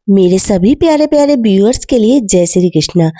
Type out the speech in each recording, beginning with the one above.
मेरे सभी प्यारे प्यारे व्यूअर्स के लिए जय श्री कृष्णा।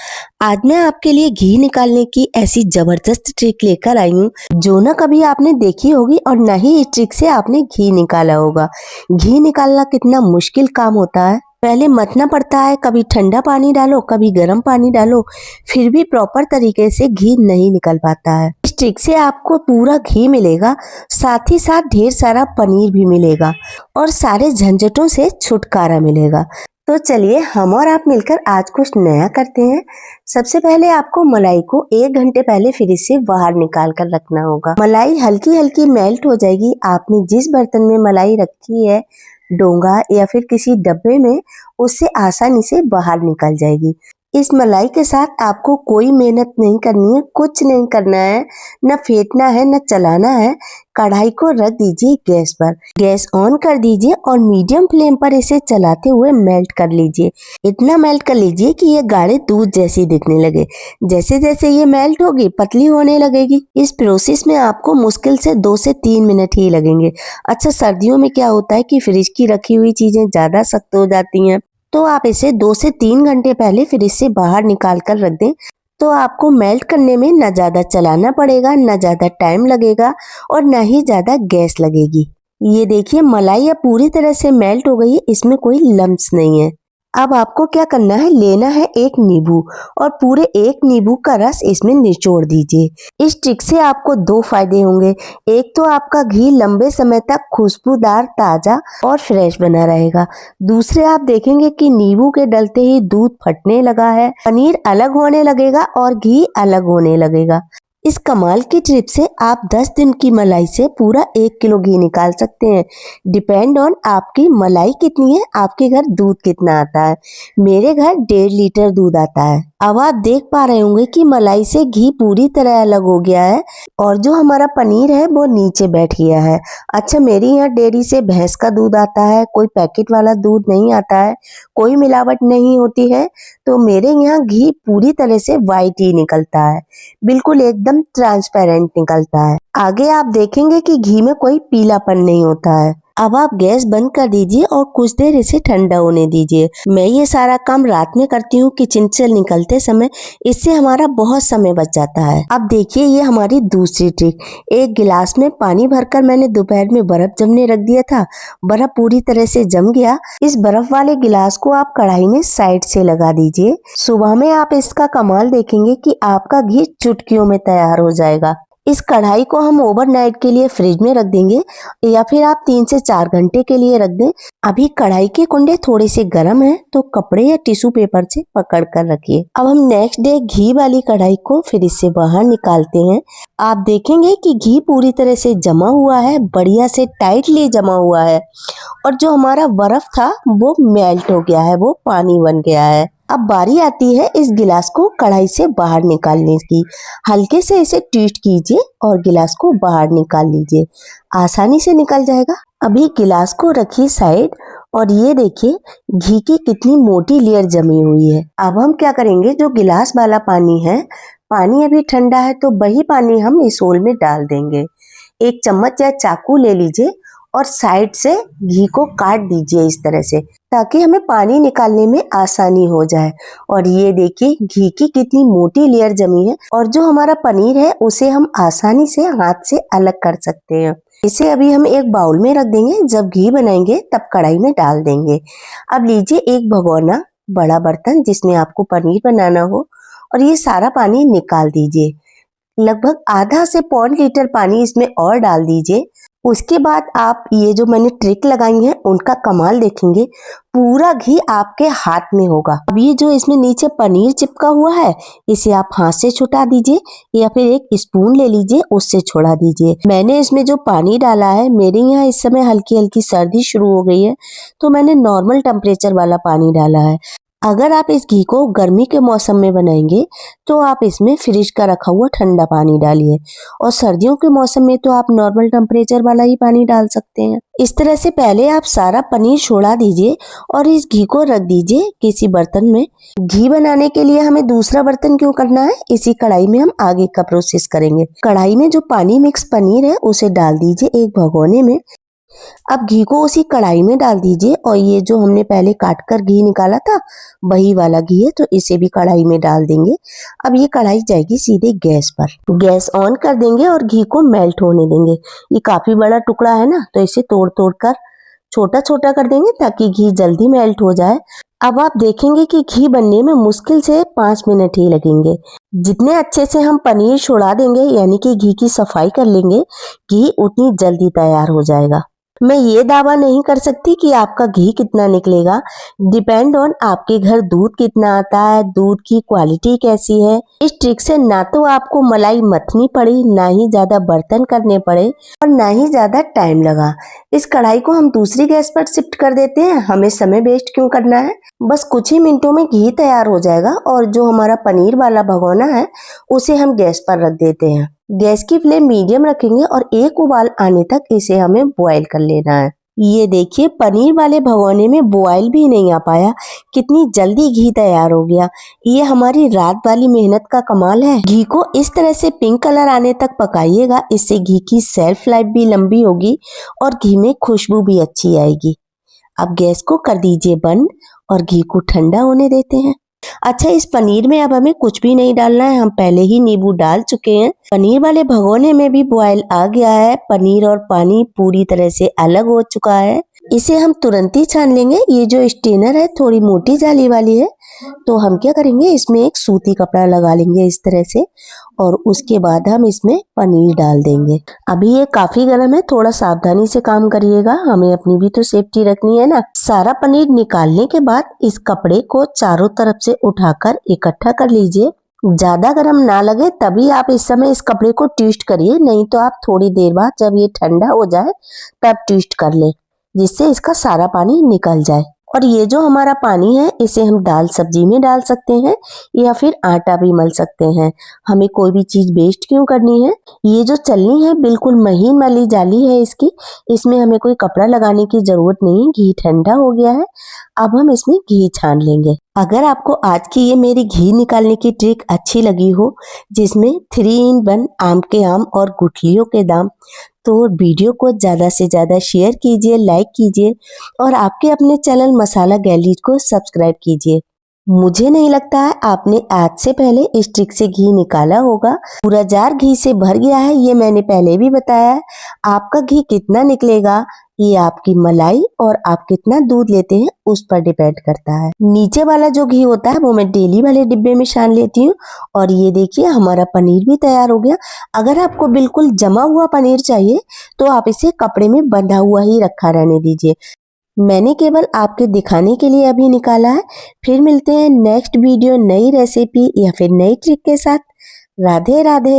आज मैं आपके लिए घी निकालने की ऐसी जबरदस्त ट्रिक लेकर आई हूँ जो ना कभी आपने देखी होगी और ना ही इस ट्रिक से आपने घी निकाला होगा। घी निकालना कितना मुश्किल काम होता है। पहले मथना पड़ता है, कभी ठंडा पानी डालो कभी गर्म पानी डालो, फिर भी प्रॉपर तरीके से घी नहीं निकल पाता है। इस ट्रिक से आपको पूरा घी मिलेगा, साथ ही साथ ढेर सारा पनीर भी मिलेगा और सारे झंझटों से छुटकारा मिलेगा। तो चलिए हम और आप मिलकर आज कुछ नया करते हैं। सबसे पहले आपको मलाई को 1 घंटे पहले फ्रिज से बाहर निकाल कर रखना होगा। मलाई हल्की हल्की मेल्ट हो जाएगी। आपने जिस बर्तन में मलाई रखी है, डोंगा या फिर किसी डब्बे में, उससे आसानी से बाहर निकल जाएगी। इस मलाई के साथ आपको कोई मेहनत नहीं करनी है, कुछ नहीं करना है, न फेंटना है न चलाना है। कढ़ाई को रख दीजिए गैस पर, गैस ऑन कर दीजिए और मीडियम फ्लेम पर इसे चलाते हुए मेल्ट कर लीजिए। इतना मेल्ट कर लीजिए कि ये गाढ़े दूध जैसी दिखने लगे। जैसे जैसे ये मेल्ट होगी पतली होने लगेगी। इस प्रोसेस में आपको मुश्किल से 2 से 3 मिनट ही लगेंगे। अच्छा, सर्दियों में क्या होता है कि फ्रिज की रखी हुई चीजें ज्यादा सख्त हो जाती हैं, तो आप इसे 2 से 3 घंटे पहले फ्रिज से बाहर निकाल कर रख दें। तो आपको मेल्ट करने में न ज़्यादा चलाना पड़ेगा, न ज़्यादा टाइम लगेगा और न ही ज़्यादा गैस लगेगी। ये देखिए मलाई अब पूरी तरह से मेल्ट हो गई है, इसमें कोई लम्प्स नहीं है। अब आपको क्या करना है, लेना है एक नींबू और पूरे एक नींबू का रस इसमें निचोड़ दीजिए। इस ट्रिक से आपको 2 फायदे होंगे। एक तो आपका घी लंबे समय तक खुशबूदार, ताजा और फ्रेश बना रहेगा। दूसरे आप देखेंगे कि नींबू के डलते ही दूध फटने लगा है, पनीर अलग होने लगेगा और घी अलग होने लगेगा। इस कमाल की ट्रिप से आप 10 दिन की मलाई से पूरा 1 किलो घी निकाल सकते हैं। डिपेंड ऑन आपकी मलाई कितनी है, आपके घर दूध कितना आता है। मेरे घर 1.5 लीटर दूध आता है। अब आप देख पा रहे होंगे कि मलाई से घी पूरी तरह अलग हो गया है और जो हमारा पनीर है वो नीचे बैठ गया है। अच्छा, मेरे यहाँ डेयरी से भैंस का दूध आता है, कोई पैकेट वाला दूध नहीं आता है, कोई मिलावट नहीं होती है, तो मेरे यहाँ घी पूरी तरह से वाइट ही निकलता है, बिल्कुल एकदम ट्रांसपेरेंट निकलता है। आगे आप देखेंगे कि घी में कोई पीलापन नहीं होता है। अब आप गैस बंद कर दीजिए और कुछ देर इसे ठंडा होने दीजिए। मैं ये सारा काम रात में करती हूँ किचन से निकलते समय, इससे हमारा बहुत समय बच जाता है। अब देखिए ये हमारी दूसरी ट्रिक। एक गिलास में पानी भरकर मैंने दोपहर में बर्फ जमने रख दिया था। बर्फ पूरी तरह से जम गया। इस बर्फ वाले गिलास को आप कढ़ाई में साइड से लगा दीजिए। सुबह में आप इसका कमाल देखेंगे कि आपका घी चुटकियों में तैयार हो जाएगा। इस कढ़ाई को हम ओवरनाइट के लिए फ्रिज में रख देंगे या फिर आप 3 से 4 घंटे के लिए रख दें। अभी कढ़ाई के कुंडे थोड़े से गर्म हैं, तो कपड़े या टिश्यू पेपर से पकड़ कर रखिए। अब हम नेक्स्ट डे घी वाली कढ़ाई को फ्रिज से बाहर निकालते हैं। आप देखेंगे कि घी पूरी तरह से जमा हुआ है, बढ़िया से टाइटली जमा हुआ है और जो हमारा बर्फ था वो मेल्ट हो गया है, वो पानी बन गया है। अब बारी आती है इस गिलास को कढ़ाई से बाहर निकालने की। हल्के से इसे ट्विस्ट कीजिए और गिलास को बाहर निकाल लीजिए, आसानी से निकल जाएगा। अभी गिलास को रखिए साइड और ये देखिए घी की कितनी मोटी लेयर जमी हुई है। अब हम क्या करेंगे, जो गिलास वाला पानी है, पानी अभी ठंडा है तो वही पानी हम इस ओल में डाल देंगे। एक चम्मच या चाकू ले लीजिए और साइड से घी को काट दीजिए इस तरह से, ताकि हमें पानी निकालने में आसानी हो जाए। और ये देखिए घी की कितनी मोटी लेयर जमी है और जो हमारा पनीर है उसे हम आसानी से हाथ से अलग कर सकते हैं। इसे अभी हम एक बाउल में रख देंगे, जब घी बनाएंगे तब कढ़ाई में डाल देंगे। अब लीजिए एक भगोना, बड़ा बर्तन जिसमें आपको पनीर बनाना हो, और ये सारा पानी निकाल दीजिए। लगभग आधा से 1.25 लीटर पानी इसमें और डाल दीजिए। उसके बाद आप ये जो मैंने ट्रिक लगाई है उनका कमाल देखेंगे, पूरा घी आपके हाथ में होगा। अब ये जो इसमें नीचे पनीर चिपका हुआ है, इसे आप हाथ से छुटा दीजिए या फिर एक स्पून ले लीजिए, उससे छोड़ा दीजिए। मैंने इसमें जो पानी डाला है, मेरे यहाँ इस समय हल्की हल्की सर्दी शुरू हो गई है, तो मैंने नॉर्मल टेम्परेचर वाला पानी डाला है। अगर आप इस घी को गर्मी के मौसम में बनाएंगे तो आप इसमें फ्रिज का रखा हुआ ठंडा पानी डालिए, और सर्दियों के मौसम में तो आप नॉर्मल टेम्परेचर वाला ही पानी डाल सकते हैं। इस तरह से पहले आप सारा पनीर छोड़ा दीजिए और इस घी को रख दीजिए किसी बर्तन में। घी बनाने के लिए हमें दूसरा बर्तन क्यों करना है, इसी कढ़ाई में हम आगे का प्रोसेस करेंगे। कढ़ाई में जो पानी मिक्स पनीर है उसे डाल दीजिए एक भगोने में। अब घी को उसी कढ़ाई में डाल दीजिए और ये जो हमने पहले काट कर घी निकाला था वही वाला घी है, तो इसे भी कढ़ाई में डाल देंगे। अब ये कढ़ाई जाएगी सीधे गैस पर। गैस ऑन कर देंगे और घी को मेल्ट होने देंगे। ये काफी बड़ा टुकड़ा है ना, तो इसे तोड़ तोड़ कर छोटा छोटा कर देंगे ताकि घी जल्दी मेल्ट हो जाए। अब आप देखेंगे कि घी बनने में मुश्किल से 5 मिनट ही लगेंगे। जितने अच्छे से हम पनीर छुड़ा देंगे यानी कि घी की सफाई कर लेंगे, घी उतनी जल्दी तैयार हो जाएगा। मैं ये दावा नहीं कर सकती कि आपका घी कितना निकलेगा, डिपेंड ऑन आपके घर दूध कितना आता है, दूध की क्वालिटी कैसी है। इस ट्रिक से ना तो आपको मलाई मथनी पड़ी, ना ही ज्यादा बर्तन करने पड़े और ना ही ज्यादा टाइम लगा। इस कढ़ाई को हम दूसरी गैस पर शिफ्ट कर देते हैं, हमें समय वेस्ट क्यों करना है। बस कुछ ही मिनटों में घी तैयार हो जाएगा और जो हमारा पनीर वाला भगोना है उसे हम गैस पर रख देते हैं। गैस की फ्लेम मीडियम रखेंगे और एक उबाल आने तक इसे हमें बॉईल कर लेना है। ये देखिए पनीर वाले भगोने में बॉईल भी नहीं आ पाया, कितनी जल्दी घी तैयार हो गया। ये हमारी रात वाली मेहनत का कमाल है। घी को इस तरह से पिंक कलर आने तक पकाइएगा, इससे घी की शेल्फ लाइफ भी लंबी होगी और घी में खुशबू भी अच्छी आएगी। अब गैस को कर दीजिए बंद और घी को ठंडा होने देते हैं। अच्छा, इस पनीर में अब हमें कुछ भी नहीं डालना है, हम पहले ही नींबू डाल चुके हैं। पनीर वाले भगोने में भी बॉयल आ गया है, पनीर और पानी पूरी तरह से अलग हो चुका है। इसे हम तुरंत ही छान लेंगे। ये जो स्ट्रेनर है थोड़ी मोटी जाली वाली है, तो हम क्या करेंगे इसमें एक सूती कपड़ा लगा लेंगे इस तरह से और उसके बाद हम इसमें पनीर डाल देंगे। अभी ये काफी गर्म है, थोड़ा सावधानी से काम करिएगा, हमें अपनी भी तो सेफ्टी रखनी है ना। सारा पनीर निकालने के बाद इस कपड़े को चारों तरफ से उठाकर इकट्ठा कर लीजिए। ज्यादा गर्म ना लगे तभी आप इस समय इस कपड़े को ट्विस्ट करिए, नहीं तो आप थोड़ी देर बाद जब ये ठंडा हो जाए तब ट्विस्ट कर ले, जिससे इसका सारा पानी निकल जाए। और ये जो हमारा पानी है इसे हम दाल सब्जी में डाल सकते हैं या फिर आटा भी मल सकते हैं, हमें कोई भी चीज वेस्ट क्यों करनी है। ये जो चलनी है बिल्कुल महीन वाली जाली है इसकी, इसमें हमें कोई कपड़ा लगाने की जरूरत नहीं। घी ठंडा हो गया है, अब हम इसमें घी छान लेंगे। अगर आपको आज की ये मेरी घी निकालने की ट्रिक अच्छी लगी हो, जिसमें 3 in 1 आम के आम और गुठलियों के दाम, तो वीडियो को ज़्यादा से ज़्यादा शेयर कीजिए, लाइक कीजिए और आपके अपने चैनल मसाला गैलरी को सब्सक्राइब कीजिए। मुझे नहीं लगता है आपने आज से पहले इस ट्रिक से घी निकाला होगा। पूरा जार घी से भर गया है, ये मैंने पहले भी बताया है। आपका घी कितना निकलेगा ये आपकी मलाई और आप कितना दूध लेते हैं उस पर डिपेंड करता है। नीचे वाला जो घी होता है वो मैं डेली वाले डिब्बे में छान लेती हूँ। और ये देखिए हमारा पनीर भी तैयार हो गया। अगर आपको बिल्कुल जमा हुआ पनीर चाहिए तो आप इसे कपड़े में बंधा हुआ ही रखा रहने दीजिए। मैंने केवल आपके दिखाने के लिए अभी निकाला है। फिर मिलते हैं नेक्स्ट वीडियो नई रेसिपी या फिर नई ट्रिक के साथ। राधे राधे।